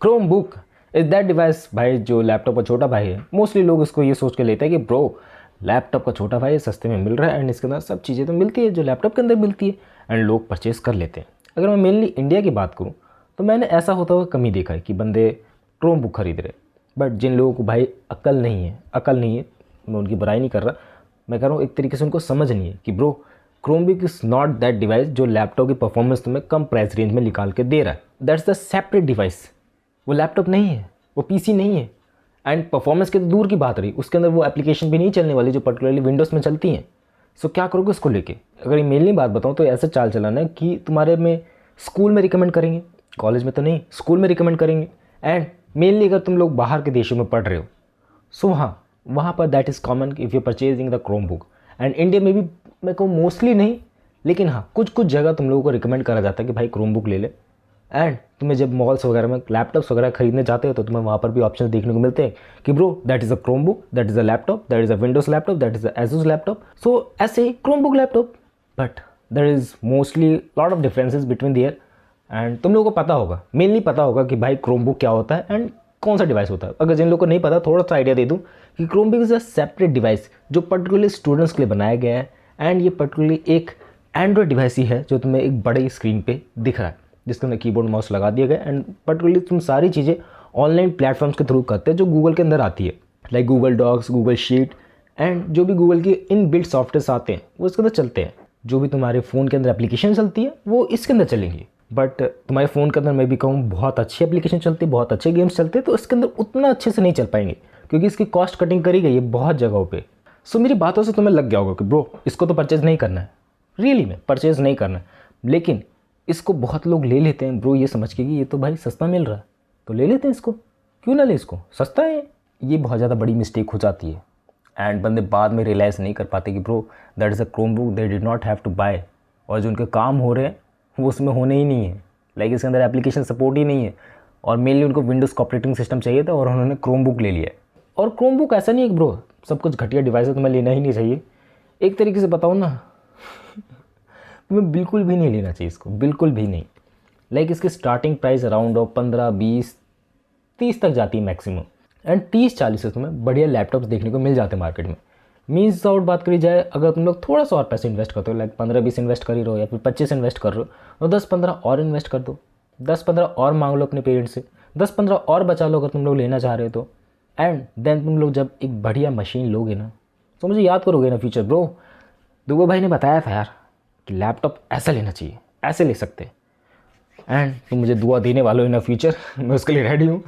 Chrome book is that device भाई जो laptop का छोटा भाई है। मोस्टली लोग इसको ये सोच के लेते हैं कि ब्रो लैपटॉप का छोटा भाई सस्ते में मिल रहा है एंड इसके अंदर सब चीज़ें तो मिलती है जो लैपटॉप के अंदर मिलती है एंड लोग परचेज़ कर लेते हैं। अगर मैं मेनली इंडिया की बात करूँ तो मैंने ऐसा होता हुआ कम ही देखा है कि बंदे क्रोम बुक खरीद रहे। बट जिन लोगों को भाई अकल नहीं है, मैं उनकी बुराई नहीं कर रहा, मैं कह रहा हूँ एक तरीके से उनको समझ नहीं है कि bro Chrome book is not that device जो लैपटॉप की परफॉर्मेंस तुम्हें कम प्राइस रेंज में निकाल के दे रहा है। That's the separate device. वो लैपटॉप नहीं है, वो पीसी नहीं है एंड परफॉर्मेंस के तो दूर की बात रही, उसके अंदर वो एप्लीकेशन भी नहीं चलने वाली जो पर्टिकुलरली विंडोज़ में चलती हैं। सो क्या करोगे उसको लेके? अगर ये मेनली बात बताऊँ तो ऐसा चाल चलाना है कि तुम्हारे में स्कूल में रिकमेंड करेंगे, कॉलेज में तो नहीं, स्कूल में रिकमेंड करेंगे एंड मेनली अगर तुम लोग बाहर के देशों में पढ़ रहे हो सो हाँ वहाँ पर that is common if you purchasing the Chrome book. And India में भी मैं कहूँ मोस्टली नहीं, लेकिन हाँ कुछ जगह तुम लोगों को रिकमेंड करा जाता है कि भाई क्रोम बुक ले ले। एंड तुम्हें जब मॉल्स वगैरह में लैपटॉप्स वगैरह खरीदने जाते हो तो तुम्हें वहाँ पर भी ऑप्शन देखने को मिलते हैं कि bro that is a Chromebook, that is a laptop, that is a Windows laptop, that is a Asus laptop. So ऐसे ही Chromebook laptop, but there is mostly lot of differences between there. And तुम लोगों को पता होगा, mainly पता होगा कि भाई क्रोम बुक क्या होता है एंड कौन सा डिवाइस होता है। अगर जिन लोगों को नहीं पता थोड़ा सा आइडिया दे दूँ कि Chrome book is a separate device जो पर्टिकुलरली स्टूडेंट्स के लिए बनाया गया है एंड ये पर्टिकुलरली एक एंड्रॉयड डिवाइस ही है जो तुम्हें एक बड़े स्क्रीन पे दिख रहा है जिसके अंदर कीबोर्ड माउस लगा दिया गया एंड पर्टिकुलरली तुम सारी चीज़ें ऑनलाइन प्लेटफॉर्म्स के थ्रू करते हैं जो गूगल के अंदर आती है, like Google Docs, Google Sheet and जो भी गूगल के इन बिल्ट सॉफ्टवेयर्स आते हैं वो इसके अंदर चलते हैं। जो भी तुम्हारे फ़ोन के अंदर एप्लीकेशन चलती है वो इसके अंदर चलेंगी। बट तुम्हारे फ़ोन के अंदर मैं भी कहूँ बहुत अच्छी एप्लीकेशन चलती है, बहुत अच्छे गेम्स चलते हैं, तो इसके अंदर उतना अच्छे से नहीं चल पाएंगे क्योंकि इसकी कॉस्ट कटिंग करी गई है बहुत जगहों पे। सो मेरी बातों से तुम्हें लग गया होगा कि ब्रो इसको तो परचेज़ नहीं करना है, रियली में परचेज़ नहीं करना है। लेकिन इसको बहुत लोग ले लेते हैं ब्रो ये समझ के कि ये तो भाई सस्ता मिल रहा है तो ले लेते हैं इसको, क्यों ना ले, इसको सस्ता है। ये बहुत ज़्यादा बड़ी मिस्टेक हो जाती है एंड बंदे बाद में रियलाइज़ नहीं कर पाते कि bro that is a Chromebook they did not have to buy, और जो उनके काम हो रहे हैं वो उसमें होने ही नहीं है। लाइक इसके अंदर एप्लीकेशन सपोर्ट ही नहीं है और मेनली उनको विंडोज़ का ऑपरेटिंग सिस्टम चाहिए था और उन्होंने क्रोम बुक ले लिया। और क्रोम बुक ऐसा नहीं है कि ब्रो सब कुछ घटिया डिवाइस है तुम्हें लेना ही नहीं चाहिए। एक तरीके से बताऊँ ना तुम्हें बिल्कुल भी नहीं लेना चाहिए इसको, बिल्कुल भी नहीं। लाइक इसकी स्टार्टिंग प्राइस अराउंड 15, 20, 30 तक जाती है मैक्सिमम एंड 30-40 से तुम्हें बढ़िया लैपटॉप्स देखने को मिल जाते हैं मार्केट में। मीन्स आउट बात करी जाए, अगर तुम लोग थोड़ा सा और पैसे इन्वेस्ट करते हो, लाइक 15-20 इन्वेस्ट कर ही रहो या फिर 25 इन्वेस्ट कर रहे हो, तो 10-15 और इन्वेस्ट कर दो, 10-15 और मांग लो अपने पेरेंट्स से, 10-15 और बचा लो अगर तुम लोग लेना चाह रहे हो तो। एंड देन तुम लोग जब एक बढ़िया मशीन लोगे ना तो मुझे याद करोगे ना फ्यूचर ब्रो दुबे भाई ने बताया था यार कि लैपटॉप ऐसा लेना चाहिए, ऐसे ले सकते। एंड तुम मुझे दुआ देने वाले हो इन फ्यूचर मैं उसके लिए रेडी हूँ।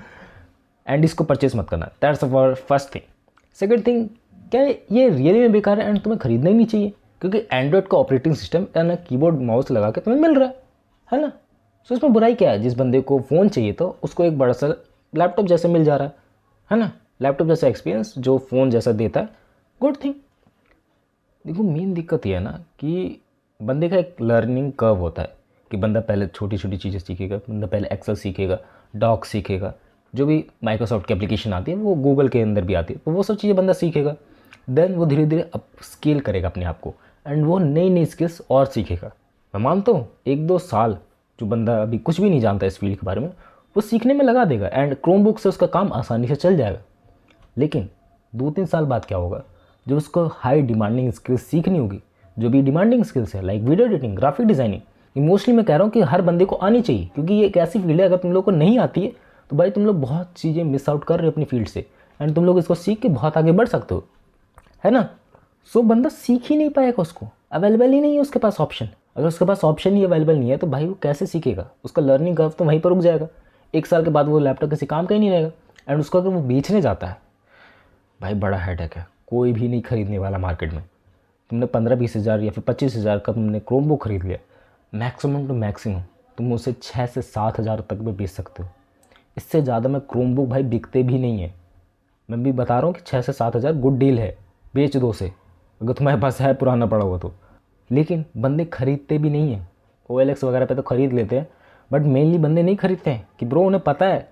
एंड इसको परचेज मत करना, that's our first thing. Second thing, क्या ये रियली में बेकार है एंड तुम्हें खरीदना ही नहीं चाहिए क्योंकि एंड्रॉयड का ऑपरेटिंग सिस्टम यानी कीबोर्ड माउस लगा के तुम्हें मिल रहा है ना। सो इसमें बुराई क्या है? जिस बंदे को फ़ोन चाहिए तो उसको एक बड़ा सा लैपटॉप जैसे मिल जा रहा है ना, लैपटॉप जैसा एक्सपीरियंस जो फ़ोन जैसा देता है, गुड थिंग। देखो मेन दिक्कत ये है ना कि बंदे का एक लर्निंग कर्व होता है कि बंदा पहले छोटी छोटी चीज़ें सीखेगा, बंदा पहले एक्सेल सीखेगा, डॉक सीखेगा, जो भी माइक्रोसॉफ्ट की एप्लीकेशन आती है वो गूगल के अंदर भी आती है, तो वो सब चीज़ें बंदा सीखेगा। देन वो धीरे धीरे अप स्केल करेगा अपने आप को एंड वो नई नई स्किल्स और सीखेगा। मैं मानता हूँ 1-2 साल जो बंदा अभी कुछ भी नहीं जानता इस फील्ड के बारे में वो सीखने में लगा देगा एंड क्रोम बुक से उसका काम आसानी से चल जाएगा। लेकिन 2-3 साल बाद क्या होगा, जब उसको हाई डिमांडिंग स्किल्स सीखनी होगी, जो भी डिमांडिंग स्किल्स है like video editing, graphic designing, emotionally मैं कह रहा हूँ कि हर बंदे को आनी चाहिए क्योंकि ये एक ऐसी फील्ड है अगर तुम लोग को नहीं आती है तो भाई तुम लोग बहुत चीज़ें मिस आउट कर रहे हो अपनी फील्ड से एंड तुम लोग इसको सीख के बहुत आगे बढ़ सकते हो, है ना। सो बंदा सीख ही नहीं पाएगा, उसको अवेलेबल ही नहीं है उसके पास ऑप्शन। अगर उसके पास ऑप्शन ही अवेलेबल नहीं है तो भाई वो कैसे सीखेगा? उसका लर्निंग कर्व तो वहीं पर रुक जाएगा। 1 साल के बाद वो लैपटॉप किसी काम का ही नहीं रहेगा एंड उसको अगर वो बेचने जाता है भाई बड़ा हेडेक है, कोई भी नहीं खरीदने वाला मार्केट में। तुमने 15-20 हज़ार या फिर 25 हज़ार का तुमने क्रोम बुक खरीद लिया, मैक्सिमम टू मैक्सिमम तुम उसे 6 से 7 हज़ार तक में बेच सकते हो। इससे ज़्यादा में क्रोम बुक भाई बिकते भी नहीं है। मैं भी बता रहा हूँ कि 6 से 7 हज़ार गुड डील है, बेच दो उसे अगर तुम्हारे पास है पुराना पड़ा हुआ तो। लेकिन बंदे खरीदते भी नहीं हैं। OLX वगैरह पे तो ख़रीद लेते हैं बट मेनली बंदे नहीं खरीदते हैं कि ब्रो उन्हें पता है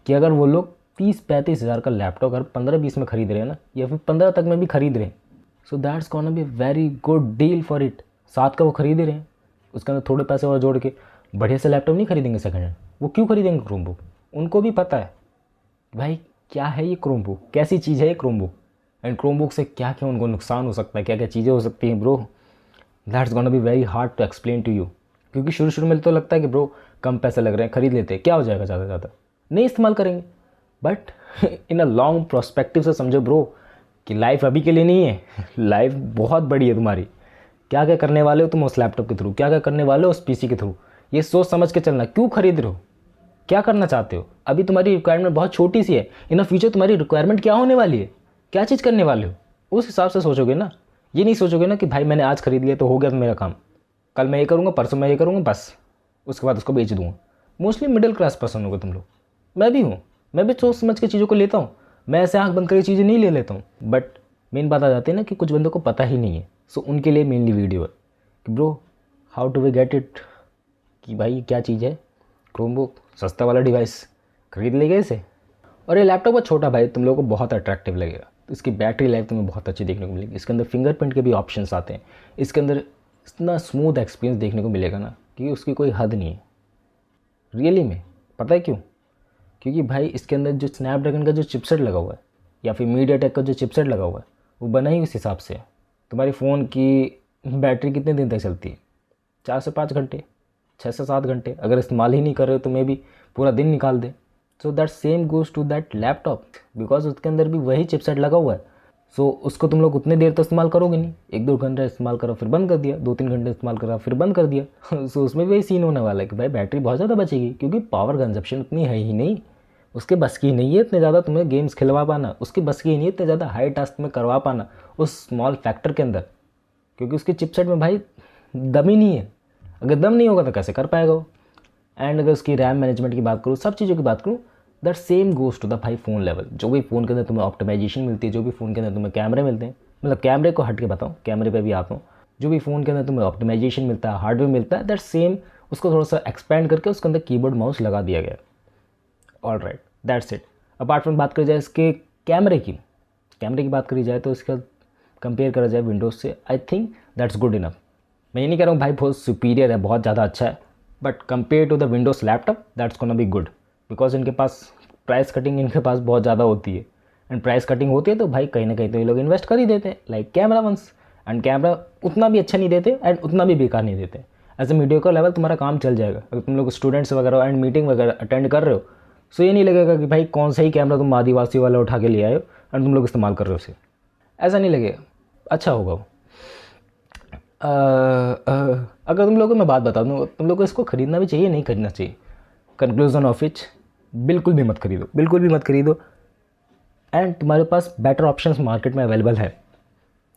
कि अगर वो लोग 30-35 हज़ार का लैपटॉप अगर 15-20 में ख़रीद रहे हैं ना या फिर 15 तक में भी ख़रीद रहे हैं, so that's gonna be very good deal for it. 7 का वो खरीद रहे हैं, उसके अंदर थोड़े पैसे और जोड़ के बढ़िया से लैपटॉप नहीं खरीदेंगे सेकंड हैंड। वो क्यों खरीदेंगे क्रोम बुक? उनको भी पता है भाई क्या है ये क्रोमबुक, कैसी चीज़ है ये क्रोमबुक, एंड क्रोमबुक से क्या क्या उनको नुकसान हो सकता है, क्या क्या चीज़ें हो सकती हैं bro, that's gonna be very hard to explain to you. क्योंकि शुरू शुरू में तो लगता है कि ब्रो कम पैसे लग रहे हैं, खरीद लेते हैं, क्या हो जाएगा, ज़्यादा से ज़्यादा नहीं इस्तेमाल करेंगे। But in a long prospective से समझो ब्रो कि लाइफ अभी के लिए नहीं है, लाइफ बहुत बड़ी है तुम्हारी। क्या क्या करने वाले हो तुम उस लैपटॉप के थ्रू, क्या क्या करने वाले हो उस पीसी के थ्रू, ये सोच समझ के चलना। क्यों खरीद रहे हो, क्या करना चाहते हो, अभी तुम्हारी रिक्वायरमेंट बहुत छोटी सी है, इन फ्यूचर तुम्हारी रिक्वायरमेंट क्या होने वाली है, क्या चीज़ करने वाले हो, उस हिसाब से सोचोगे ना। ये नहीं सोचोगे ना कि भाई मैंने आज खरीद लिया तो हो गया मेरा काम, कल मैं ये करूँगा, परसों मैं ये करूँगा, बस उसके बाद उसको बेच दूँगा। मोस्टली मिडिल क्लास पर्सन होगा तुम लोग, मैं भी हूँ, मैं भी सोच समझ के चीज़ों को लेता हूँ, मैं ऐसे आँख बंद करके चीज़ें नहीं ले लेता हूँ। बट मेन बात आ जाती है ना कि कुछ बंदों को पता ही नहीं है, सो उनके लिए मेनली वीडियो है कि bro how to we get it, कि भाई क्या चीज़ है क्रोमबुक, सस्ता वाला डिवाइस खरीद लेंगे इसे। और ये लैपटॉप का छोटा भाई तुम लोगों को बहुत अट्रैक्टिव लगेगा, तो इसकी बैटरी लाइफ तुम्हें बहुत अच्छी देखने को मिलेगी। इसके अंदर फिंगरप्रिंट के भी ऑप्शंस आते हैं, इसके अंदर इतना स्मूथ एक्सपीरियंस देखने को मिलेगा ना कि उसकी कोई हद नहीं है रियली में। पता है क्यों? क्योंकि भाई इसके अंदर जो स्नैपड्रैगन का जो चिपसेट लगा हुआ है या फिर मीडियाटेक का जो चिपसेट लगा हुआ है वो बना ही उस हिसाब से है। तुम्हारी फ़ोन की बैटरी कितने दिन तक चलती है? 4 से 5 घंटे, 6 से 7 घंटे। अगर इस्तेमाल ही नहीं कर रहे हो तो मे भी पूरा दिन निकाल दे। So that same goes to that laptop, because उसके अंदर भी वही चिपसेट लगा हुआ है। सो उसको तुम लोग उतने देर तो इस्तेमाल करोगे नहीं, 1-2 घंटे इस्तेमाल करो फिर बंद कर दिया, 2-3 घंटे इस्तेमाल करा फिर बंद कर दिया। सो उसमें भी वही सीन होने वाला है कि भाई बैटरी बहुत ज़्यादा बचेगी, क्योंकि पावर कंजप्शन उतनी है ही नहीं, उसके बस की नहीं है इतने ज़्यादा तुम्हें गेम्स खिलवा पाना, उसकी बस की नहीं है इतने ज़्यादा हाई टास्क में करवा पाना उस स्मॉल फैक्टर के अंदर, क्योंकि उसके चिपसेट में भाई दम ही नहीं है। अगर दम नहीं होगा तो कैसे कर पाएगा वो। एंड अगर उसकी रैम मैनेजमेंट की बात करूँ, सब चीज़ों की बात करूँ, that same goes to the भाई फ़ोन लेवल। जो भी फ़ोन के अंदर तुम्हें ऑप्टिमाइजेशन मिलती है, जो भी फ़ोन के अंदर तुम्हें कैमरे मिलते हैं, मतलब कैमरे को हट के बताऊँ, कैमरे पे भी आता हूँ, जो भी फ़ोन के अंदर तुम्हें ऑप्टिमाइजेशन मिलता है, हार्डवेयर मिलता है, दैट सेम उसको थोड़ा सा एक्सपेंड करके उसके अंदर कीबोर्ड माउस लगा दिया गया। All right, that's it. Apart from बात करी जाए इसके कैमरे की बात करी जाए तो इसका कंपेयर करा जाए विंडोज़ से, I think that's good enough. मैं ये नहीं कह रहा हूँ भाई बहुत सुपीरियर है, बहुत ज़्यादा अच्छा है, but compare to the Windows laptop that's gonna be good, because इनके पास प्राइस कटिंग इनके पास बहुत ज़्यादा होती है। एंड प्राइस कटिंग होती है तो भाई कहीं ना कहीं तो ये लोग इन्वेस्ट कर ही देते हैं, like camera ones. And camera उतना भी अच्छा नहीं देते एंड उतना भी बेकार नहीं देते। एज ए मीडियोकर लेवल तुम्हारा काम चल जाएगा अगर तुम लोग स्टूडेंट्स वगैरह एंड मीटिंग वगैरह अटेंड कर रहे हो। सो ये नहीं लगेगा कि भाई कौन सा ही कैमरा तुम आदिवासी वाला उठा के ले आए हो एंड तुम लोग इस्तेमाल कर रहे हो उसे, ऐसा नहीं लगेगा, अच्छा होगा वो। अगर तुम लोगों को मैं बात बता दूँ, तुम लोग को इसको खरीदना भी चाहिए नहीं खरीदना चाहिए, कंक्लूजन ऑफ इच बिल्कुल भी मत खरीदो, बिल्कुल भी मत खरीदो। एंड तुम्हारे पास बेटर ऑप्शंस मार्केट में अवेलेबल है,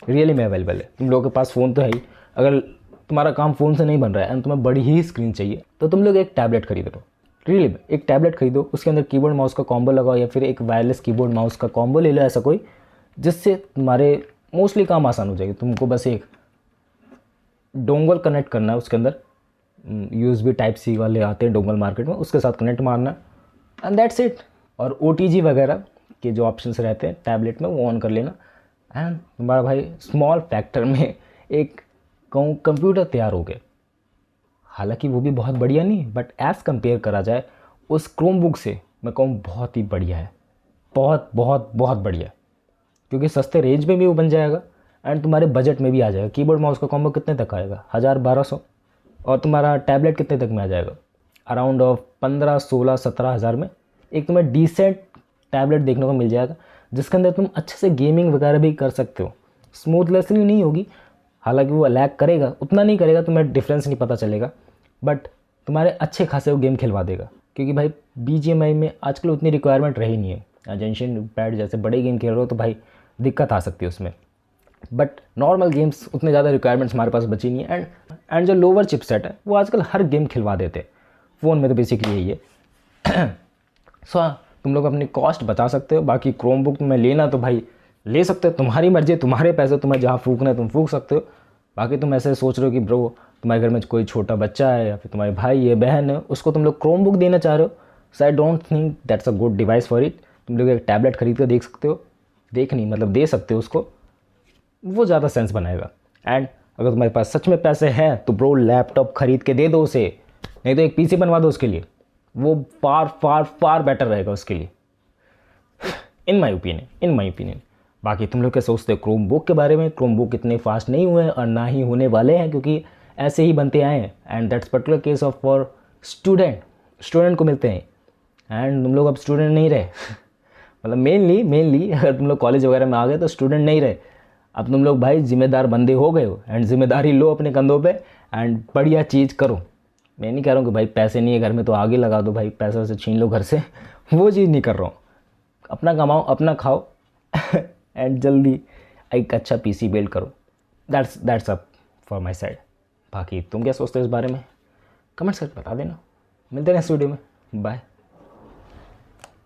रियली में अवेलेबल है। तुम लोगों के पास फ़ोन तो है ही, अगर तुम्हारा काम फ़ोन से नहीं बन रहा है एंड तुम्हें बड़ी ही स्क्रीन चाहिए तो तुम लोग एक टैबलेट खरीद लो, रियली में एक टैबलेट खरीदो, उसके अंदर कीबोर्ड माउस का कॉम्बो लगाओ या फिर एक वायरलेस कीबोर्ड माउस का कॉम्बो ले लो ऐसा कोई, जिससे तुम्हारे मोस्टली काम आसान हो जाएगी। तुमको बस एक डोंगल कनेक्ट करना है उसके अंदर, USB टाइप C वाले आते हैं डोंगल मार्केट में, उसके साथ कनेक्ट मारना एंड दैट्स इट। और OTG वगैरह के जो ऑप्शंस रहते हैं टैबलेट में वो ऑन कर लेना एंड तुम्हारा भाई स्मॉल फैक्टर में एक कंप्यूटर तैयार हो गया। हालांकि वो भी बहुत बढ़िया नहीं, बट एज़ कंपेयर करा जाए उस क्रोमबुक से मैं कहूँ बहुत ही बढ़िया है, बहुत बहुत बहुत बढ़िया, क्योंकि सस्ते रेंज में भी वो बन जाएगा एंड तुम्हारे बजट में भी आ जाएगा। कीबोर्ड माउस का कॉम्बो कितने तक आएगा? 1000-1200। और तुम्हारा टैबलेट कितने तक में आ जाएगा? अराउंड ऑफ 15-16-17 हज़ार में एक तुम्हें डिसेंट टैबलेट देखने को मिल जाएगा, जिसके अंदर तुम अच्छे से गेमिंग वगैरह भी कर सकते हो। स्मूथलेसली नहीं होगी, हालांकि वो लैग करेगा, उतना नहीं करेगा, तुम्हें डिफरेंस नहीं पता चलेगा, बट तुम्हारे अच्छे खासे वो गेम खिलवा देगा। क्योंकि भाई BGMI में आजकल उतनी रिक्वायरमेंट रही नहीं है। जेंशिन इम्पैक्ट जैसे बड़े गेम खेल रहे हो तो भाई दिक्कत आ सकती है उसमें, बट नॉर्मल गेम्स उतने ज़्यादा रिक्वायरमेंट्स हमारे पास बची नहीं है। एंड जो लोअर चिपसेट है वो आजकल हर गेम खिलवा देते हैं, फ़ोन में तो बेसिकली यही है। सो हाँ, तुम लोग अपनी कॉस्ट बचा सकते हो। बाकी क्रोमबुक तुम्हें लेना तो भाई ले सकते हो, तुम्हारी मर्जी, तुम्हारे पैसे, तुम्हें जहाँ फूकना है तुम फूक सकते हो। बाकी तुम ऐसे सोच रहे हो कि ब्रो तुम्हारे घर में कोई छोटा बच्चा है या फिर तुम्हारे भाई है बहन है, उसको तुम लोग क्रोमबुक देना चाह रहे हो, so I don't think that's a good device for it. तुम लोग एक टैबलेट खरीद कर देख सकते हो, देख नहीं मतलब दे सकते हो उसको, वो ज़्यादा सेंस बनाएगा। एंड अगर तुम्हारे पास सच में पैसे हैं तो ब्रो लैपटॉप खरीद के दे दो उसे, नहीं तो एक PC बनवा दो उसके लिए, वो फार फार फार बेटर रहेगा उसके लिए, इन माई ओपिनियन। बाकी तुम लोग क्या सोचते हो क्रोम बुक के बारे में? क्रोम बुक इतने फास्ट नहीं हुए और ना ही होने वाले हैं, क्योंकि ऐसे ही बनते आए हैं। And that's particular case of for student को मिलते हैं। एंड तुम लोग अब स्टूडेंट नहीं रहे मतलब मेनली अगर तुम लोग कॉलेज वगैरह में आ गए तो स्टूडेंट नहीं रहे, अब तुम लोग भाई जिम्मेदार बंदे हो गए हो। एंड जिम्मेदारी लो अपने कंधों पे एंड बढ़िया चीज़ करो। मैं नहीं कह रहा हूँ कि भाई पैसे नहीं है घर में तो आगे लगा दो, भाई पैसा से छीन लो घर से वो चीज़ नहीं कर रहा हूँ। अपना कमाओ, अपना खाओ एंड जल्दी एक अच्छा पीसी बिल्ड करो। That's up for my side. बाकी तुम क्या सोचते हो इस बारे में? कमेंट्स करके बता देना। मिलते हैं नेक्स्ट वीडियो में। बाय।